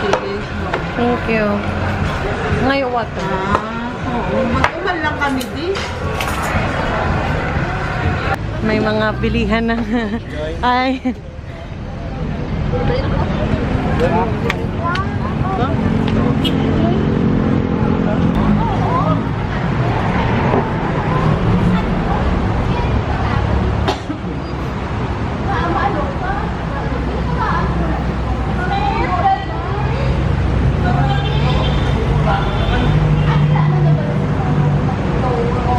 Sige. Thank you. Ngayon what? Mag-umal lang kami di. May mga bilihan na. Ay.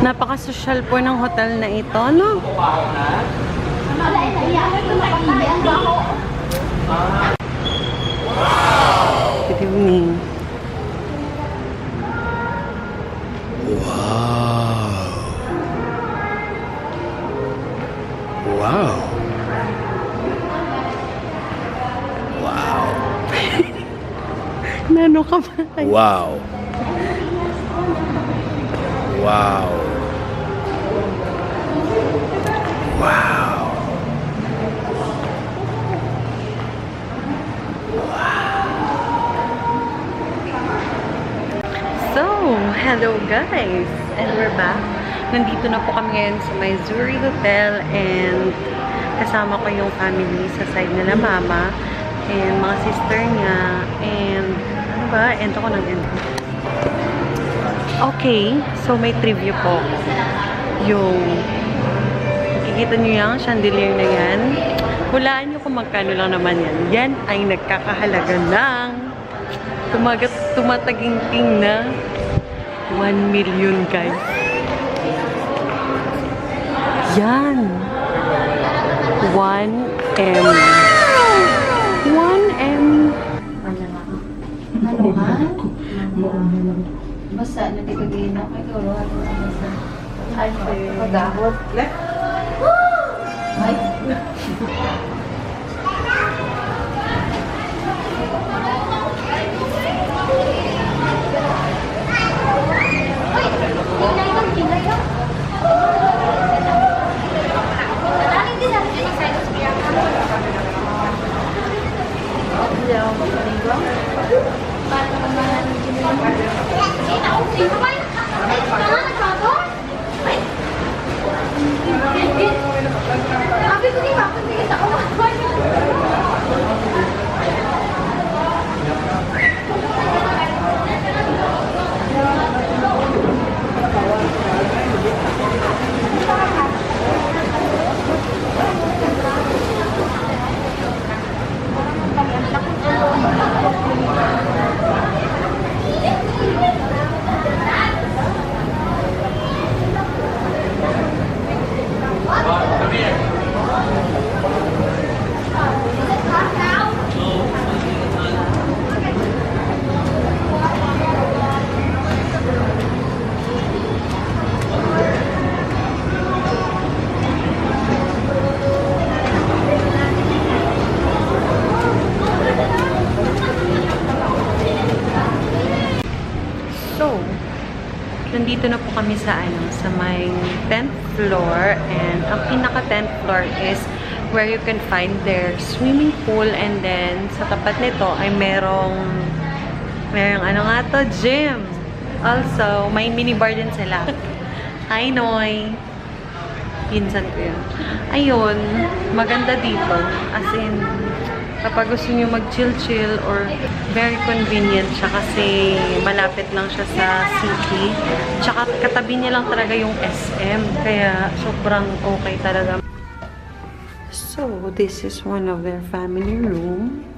Napaka-social po ng hotel na ito, no? Good evening. Wow. Wow. Wow. Nano ka ba? Wow. Wow. Wow. So, hello guys! And we're back. Nandito na po kami ngayon sa may Zuri Hotel and kasama ko yung family sa side nila mama and mga sister niya and ano ba? End ako ng end. Okay, so may trivia po. Yung nakikita nyo yung chandelier na yan. Hulaan nyo kung magkano lang naman yan. Yan ay nagkakahalaga ng tumataginting na 1 million guys. Yan. 1M. 1M. Ano ha? Basta, natigagin ako. Ikaw, basta. Ay, pagahot. Ay. Nandito na po kami sa may 10th floor and ang pinaka 10th floor is where you can find their swimming pool and then sa tapat nito ay merong ano nga to, gym. Also, may minibar din sila. Hi, Noy! Pinsan ko yun. Ayun, maganda dito. As in, kapag gusto nyo mag-chill-chill or very convenient siya kasi malapit lang siya sa city. Tsaka katabi niya lang talaga yung SM. Kaya sobrang okay talaga. So, this is one of their family room.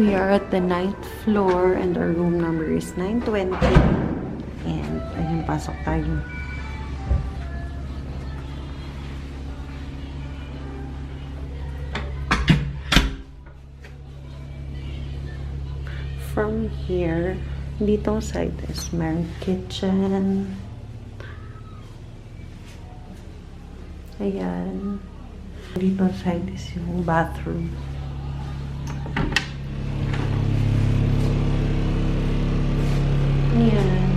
We are at the 9th floor and our room number is 920. And, ayun, pasok tayo. From here, ditong side is merong kitchen. Ayan. Ditong side is yung bathroom. Ayan.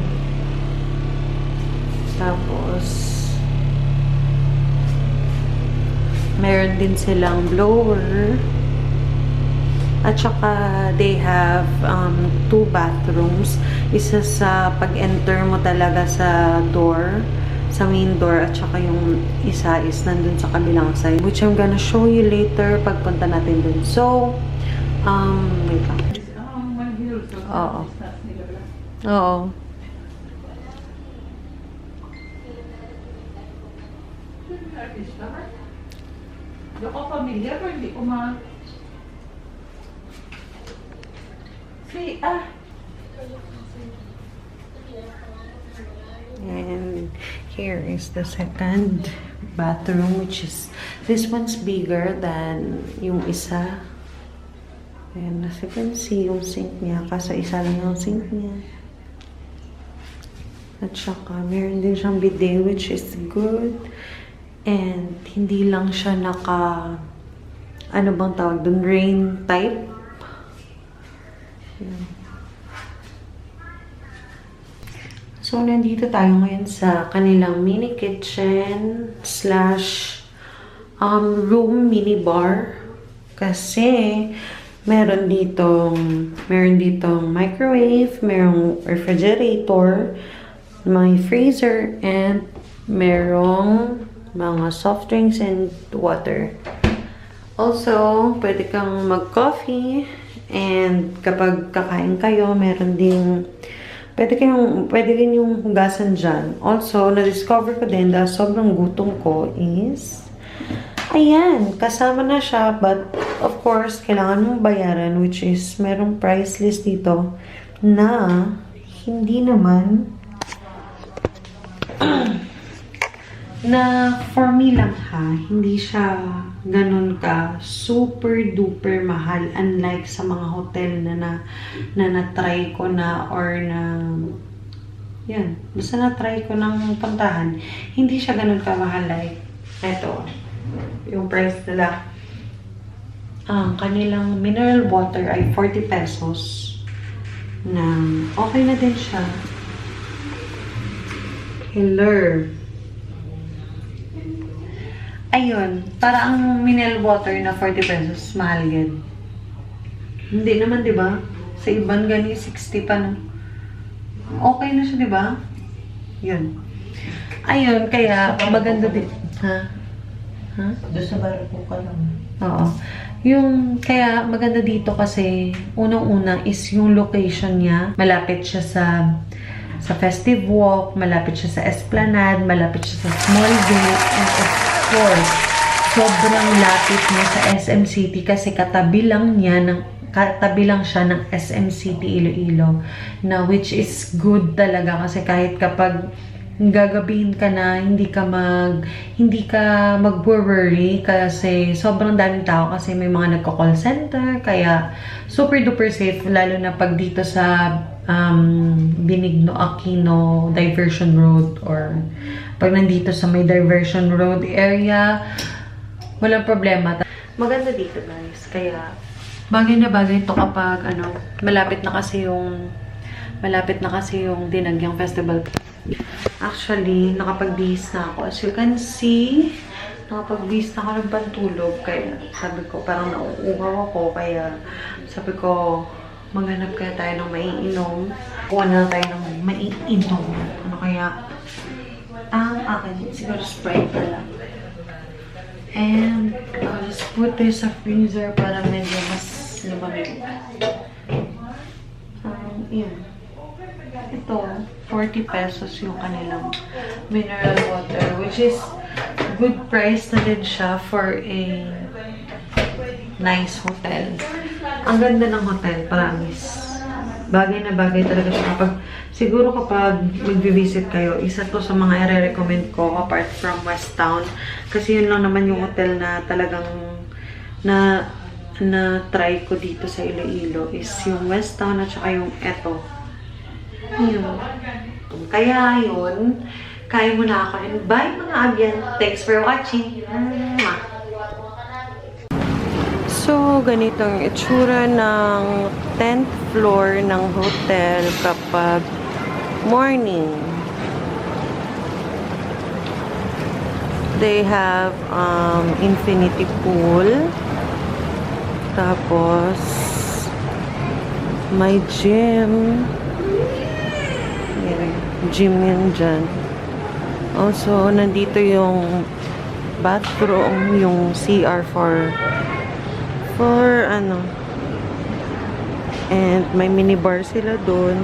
Tapos, meron din silang blower. At saka, they have 2 bathrooms. Isa sa pag-enter mo talaga sa door, sa main door, at saka yung isa is nandun sa kabilang side, which I'm gonna show you later pagpunta natin dun. So, wait lang. Oo. Oo. Hindi ko familiar pero hindi ko And here is the second bathroom, which is, this one's bigger than yung isa. And as you can see, yung sink niya, kaso isa lang yung sink niya. At saka, meron din siyang bidet, which is good. And hindi lang siya ano bang tawag dun? Rain type. Yan. So, nandito tayo ngayon sa kanilang mini kitchen / room mini bar. Kasi, meron ditong microwave, merong refrigerator, may freezer, and merong mga soft drinks and water. Also, pwede kang mag-coffee, and kapag kakain kayo, meron ding pwede rin yung hugasan dyan. Also, na-discover ko din dahil sobrang gutom ko is, ayan, kasama na siya, but of course, kailangan mong bayaran, which is, merong price list dito na hindi naman na for me lang ha, hindi siya ganun ka super duper mahal, unlike sa mga hotel na na-try ko na, or na yan, basta na-try ko ng puntahan, hindi siya ganun ka mahal. Like eto, yung price nila, ang kanilang mineral water ay 40 pesos na okay na din siya. Hello. Ayun, para ang mineral water na 40 pesos, mahal yan. Hindi naman, di ba? Sa iban gani, 60 pa na. Okay na siya, di ba? Yun. Ayun, kaya maganda din. Ha? Ha? Doon sa barko ka lang. Oo. Yung, kaya maganda dito kasi, unang-una is yung location niya. Malapit siya sa Festive Walk, malapit siya sa Esplanade, malapit siya sa Small Gate, and of course, sobrang lapit niya sa SM City kasi katabi lang siya ng SM City Iloilo, na which is good talaga kasi kahit kapag gagabihin ka na, hindi ka mag-worry kasi sobrang daming tao kasi may mga nagko-call center, kaya super duper safe, lalo na pag dito sa Benigno Aquino Diversion Road, or pag nandito sa may Diversion Road area, walang problema. Maganda dito guys, kaya bagay na bagay ito kapag malapit na kasi yung Dinagyang Festival. Actually, nakapag-bihis na ako. As you can see, nakapag-bihis na ako ng pantulog. Kaya sabi ko, parang nauuhaw ako. Kaya sabi ko, maghanap kaya tayo ng maiinom. Kuha na tayo ng maiinom. Ano kaya? Ang akin, siguro Sprite na lang. And I'll just put this sa freezer para medyo mas lumamig. Yun. Ito, 40 pesos yung kanilang mineral water, which is good price na din siya for a nice hotel. Ang ganda ng hotel, promise. Bagay na bagay talaga siya. Siguro kapag mag-visit kayo, isa to sa mga i-recommend ko apart from West Town. Kasi yun lang naman yung hotel na talagang na-try ko dito sa Iloilo is yung West Town at saka yung eto. Yun. Kaya yun, kaya mo na ako. And bye mga abyan. Thanks for watching. So, ganitong itsura ng 10th floor ng hotel kapag morning. They have infinity pool. Tapos May gym. Yan. Gym yan dyan. Also, nandito yung bathroom, yung CR for ano. And may minibar sila doon.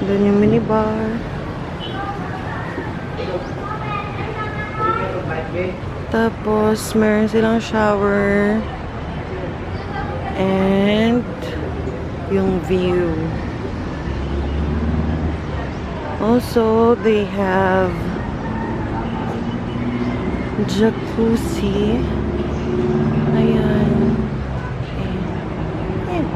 Doon yung minibar. Tapos, meron silang shower. And yung view. Also, they have jacuzzi. Ayan. Ayan.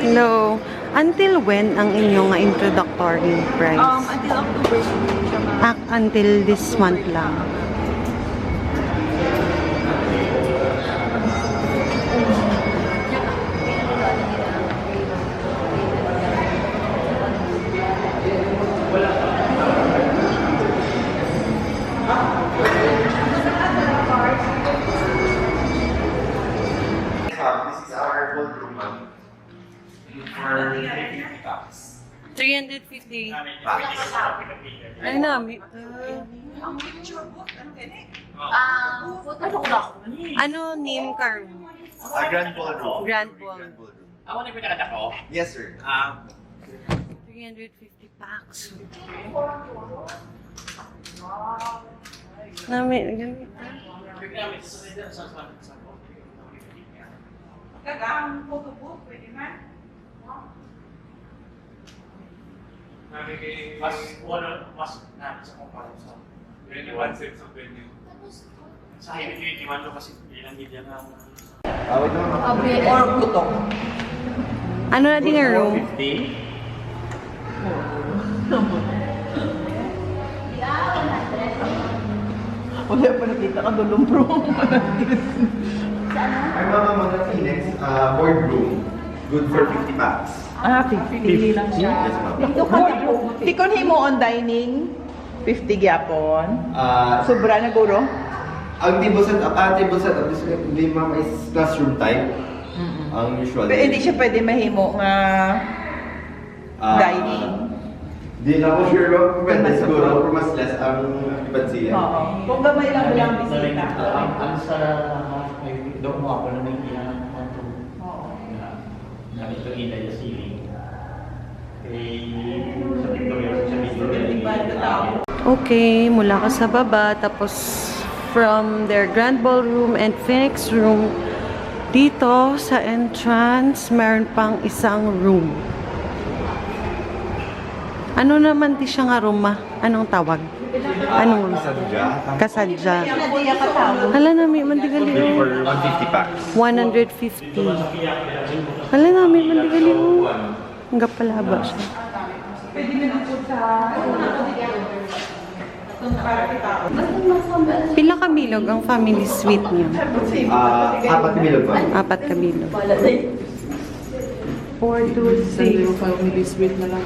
Hello. Until when ang inyong introductory price? Until October. Until this month lang. This is our ballroom, ma'am. For 50 bucks. 350. Ay namin. Ano name car? Grand ballroom. Grand ballroom. Yes, sir. 350 packs. Namin, ganito. Ang photo booth, pwede man. Mas na sa comparison. 21 cents of venue. Sa akin, 21 kasi ilang media na. Wait naman, ma'am. Or butong. Ano na din ang room? 50. Wala pa nakita ka dulong room. Ay, ma'am, mga Phoenix, boardroom. Good for 50 bucks. 50 lang siya. Yes, ma'am. Tikon himo on dining, 50 gyapon. Sobra. Sobra na guro. Ang table setup, this ma'am is classroom type. Ang usual. Pero hindi siya pwede mahimo nga dining. Di na ako sure, ma'am. Pwede siguro, pero mas less ang ipansiya. Oo. Kung gamay lang bilang bisita. Ang sa doon mo ako na may ilang monto. Oo. Nakita ila yung ceiling. Sa Victoria, sa Victoria. Okay, mula ka sa baba, tapos from their grand ballroom and Phoenix room, dito sa entrance, meron pang isang room. Ano naman di siya nga room, ma? Anong tawag? Anong room? Kasadya. Hala namin, mandigali. For 150 packs. 150. Hala namin, mandigali. Hanggang pala ba siya? Pwede na lang po sa... Pila kamilog ang family suite niyo? 4 milyon ba? 4 kamilog. 4 to 6. Family suite na lang.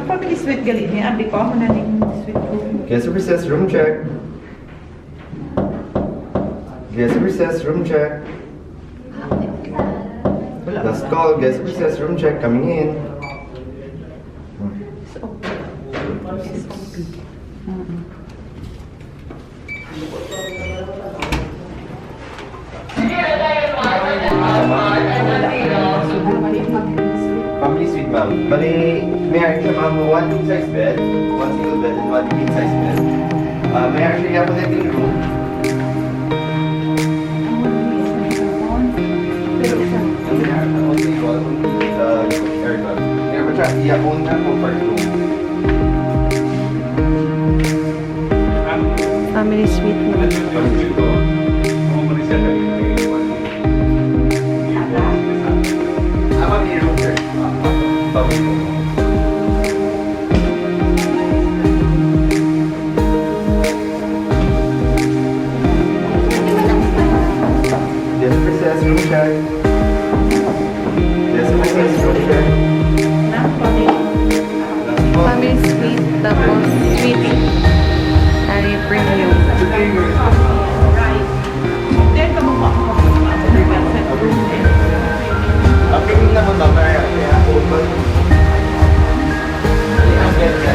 Family suite galit niya. Abi ko, ako na ning suite room. Guest recess, room check. Guest recess, room check. Last call, guest recess, room check, coming in. Family suite, ma'am. Bali, may actually ma'am, 1 king size bed, 1 single bed, and 1 king size bed. May actually have a living room. siya, i-own na comfort room. Family suite mo. May room, sir. Bawin mo. This princess room, sir. This princess room, sir. Family suite, tapos suite. Ari premium. Then, kamukha ko sa room din. Ang pingin na mo ba? Kaya open. Ang bed ka.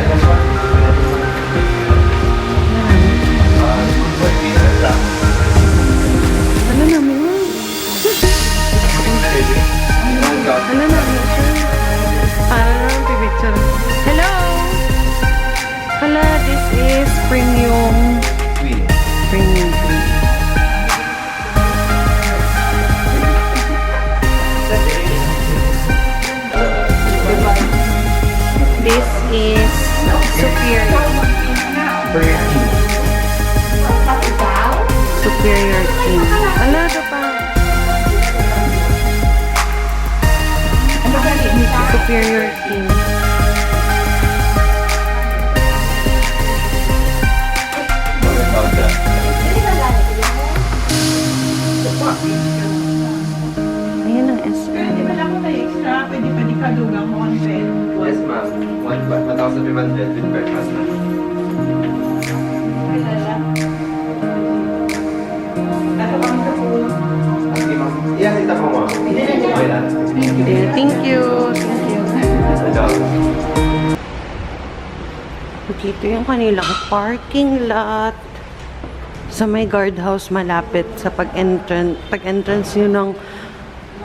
Ano namin mo? Ano namin siya? Para naman pipicture. Hello! Hala, this is premium. Sweet. Premium suite. This is superior. Superior king. Ala, ito pa. Superior king. Ayan ang SM. Pwede pa lang na extra, pwede ka lugang mo ang bed. Yes, ma'am. 1,500 with breakfast. Tato kami sa pool. Okay, ma'am. Yes, ito po, ma'am. Okay lang. Yeah, thank you. Thank you. Dito yung kanilang parking lot. Sa may guardhouse malapit sa pag-entrance nyo ng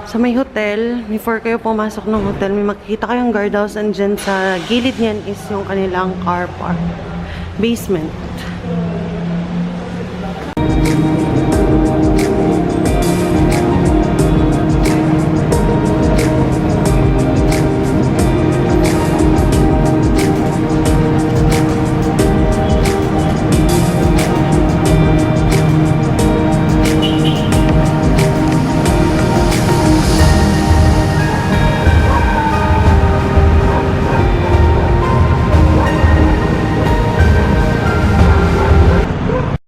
sa may hotel. Before kayo pumasok ng hotel, may makikita kayong guardhouse, and dyan sa gilid niyan is yung kanilang car park. Basement.